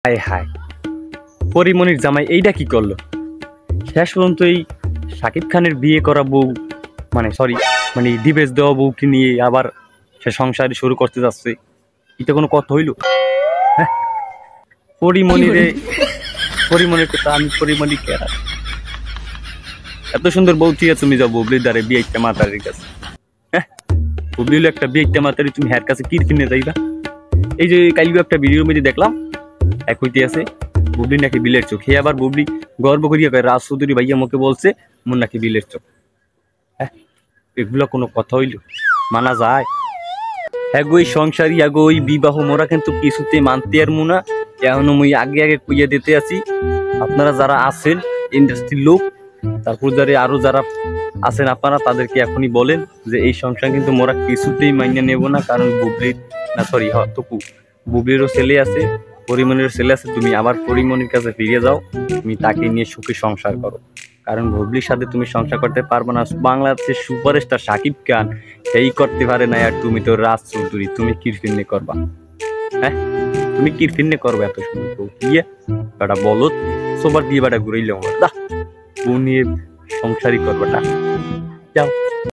হায় হায়, পরিমণির জামাই এইটা কি করলো? শেষ পর্যন্ত এই শাকিব খানের বিয়ে করা বউ, মানে ডিভোর্স দেওয়া বউকে নিয়ে আবার সে সংসার শুরু করতে যাচ্ছে। এটা কোনো কথা হইল? হ্যাঁ, পরিমণির কথা আমি পরিমণি কে? এত সুন্দর বউ ঠিক আছে, তুমি যাও বুবলির দ্বারে বিয়ে একটা মাতারির কাছে। হ্যাঁ, বুবলি হলো একটা বিয়ে একটা মাতারি, তুমি হ্যার কাছে কি কিনে যাইবা? এই যে কালকে একটা ভিডিওর মধ্যে দেখলাম, এক হইতে আছে বুবলি নাকি বিলের চোখ। হে আবার বুবলি গর্ব করিয়া কয় রাজ চৌধুরী ভাইয়া আমাকে বলছে মোর নাকি বিলের চোখ। হ্যাঁ, এগুলো কোনো কথা হইল? মানা যায়? এগোই সংসারী এগোই বিবাহ মোরা কিন্তু কিছুতে মানতে আর মুনা। এখনো মুই আগে আগে কইয়া দিতে আছি, আপনারা যারা আছেন ইন্ডাস্ট্রির লোক, তারপর আরো যারা আছেন আপনারা তাদেরকে এখনই বলেন যে এই সংসার কিন্তু মোরা কিছুতেই মাইনে নেব না। কারণ বুবলির না সরি তপু বুবলিরও ছেলে আছে, পরিমণিরও ছেলে আছে। তুমি আবার পরিমণির কাছে ফিরে যাও, তুমি তাকে নিয়ে সুখী সংসার করো। কারণ বুবলির সাথে তুমি সংসার করতে পারবে না। বাংলাদেশের সুপারস্টার শাকিব খান এই করতে পারে না, আর তুমি তো রাজ চৌধুরী, তুমি কিরফিন্নে করবা? হ্যাঁ, তুমি কিরফিন্নে করবা? এত সুন্দর গিয়ে বেটা বলো সবার দিয়ে বেটা ঘুরাইলে আমার দা বউ নিয়ে সংসারই করবাটা। যাও।